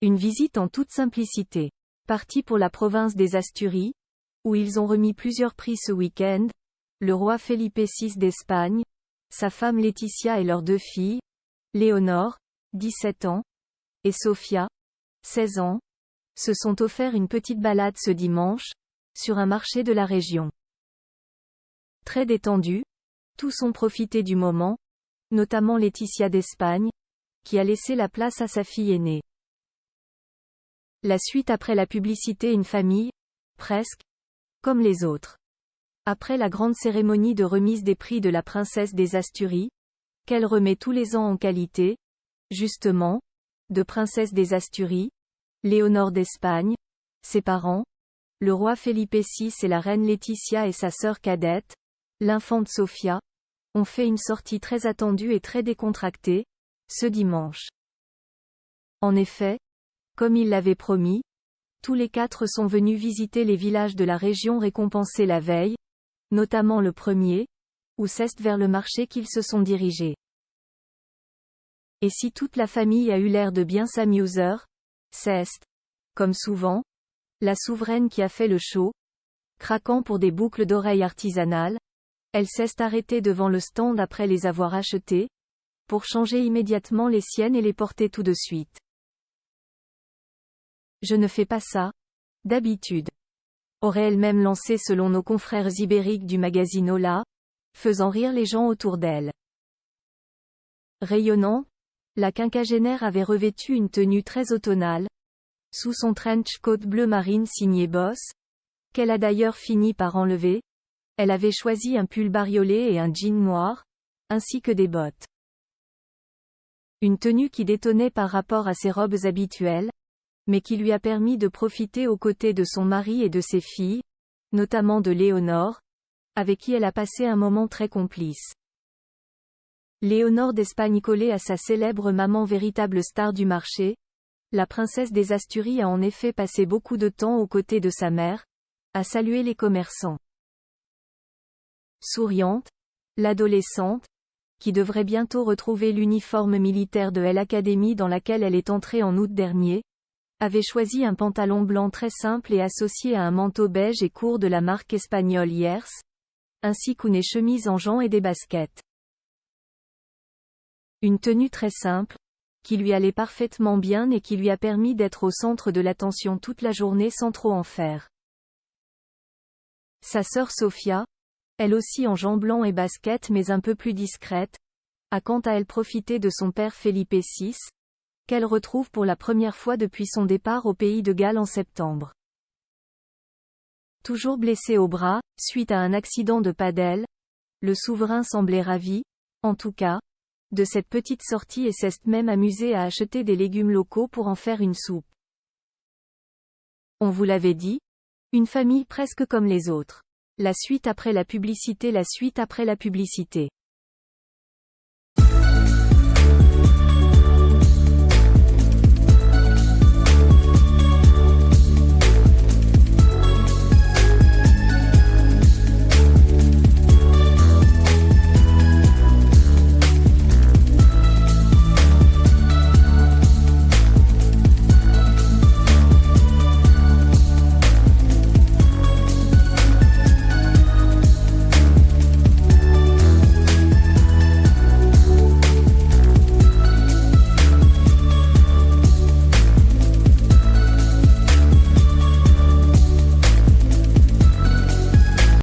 Une visite en toute simplicité. Partis pour la province des Asturies, où ils ont remis plusieurs prix ce week-end, le roi Felipe VI d'Espagne, sa femme Laetitia et leurs 2 filles, Léonore, 17 ans, et Sofia, 16 ans, se sont offerts une petite balade ce dimanche, sur un marché de la région. Très détendus, tous ont profité du moment, notamment Laetitia d'Espagne, qui a laissé la place à sa fille aînée. La suite après la publicité, une famille, presque, comme les autres. Après la grande cérémonie de remise des prix de la princesse des Asturies, qu'elle remet tous les ans en qualité, justement, de princesse des Asturies, Léonore d'Espagne, ses parents, le roi Felipe VI et la reine Laetitia et sa sœur cadette, l'infante Sofia, ont fait une sortie très attendue et très décontractée, ce dimanche. En effet, comme ils l'avaient promis, tous les 4 sont venus visiter les villages de la région récompensés la veille, notamment le premier, où c'est vers le marché qu'ils se sont dirigés. Et si toute la famille a eu l'air de bien s'amuser, c'est, comme souvent, la souveraine qui a fait le show, craquant pour des boucles d'oreilles artisanales, elle s'est arrêtée devant le stand après les avoir achetées, pour changer immédiatement les siennes et les porter tout de suite. Je ne fais pas ça, d'habitude. Aurait elle-même lancé selon nos confrères ibériques du magazine Hola, faisant rire les gens autour d'elle. Rayonnante, la quinquagénaire avait revêtu une tenue très automnale, sous son trench coat bleu marine signé Boss, qu'elle a d'ailleurs fini par enlever. Elle avait choisi un pull bariolé et un jean noir, ainsi que des bottes. Une tenue qui détonnait par rapport à ses robes habituelles, mais qui lui a permis de profiter aux côtés de son mari et de ses filles, notamment de Léonore, avec qui elle a passé un moment très complice. Léonore d'Espagne collée à sa célèbre maman, véritable star du marché, la princesse des Asturies a en effet passé beaucoup de temps aux côtés de sa mère, à saluer les commerçants. Souriante, l'adolescente, qui devrait bientôt retrouver l'uniforme militaire de l'Académie dans laquelle elle est entrée en août dernier, avait choisi un pantalon blanc très simple et associé à un manteau beige et court de la marque espagnole Yers, ainsi qu'une chemise en jean et des baskets. Une tenue très simple, qui lui allait parfaitement bien et qui lui a permis d'être au centre de l'attention toute la journée sans trop en faire. Sa sœur Sofia, elle aussi en jean blanc et basket mais un peu plus discrète, a quant à elle profité de son père Felipe VI, qu'elle retrouve pour la première fois depuis son départ au pays de Galles en septembre. Toujours blessé au bras, suite à un accident de padel, le souverain semblait ravi, en tout cas, de cette petite sortie et s'est même amusé à acheter des légumes locaux pour en faire une soupe. On vous l'avait dit, une famille presque comme les autres. La suite après la publicité.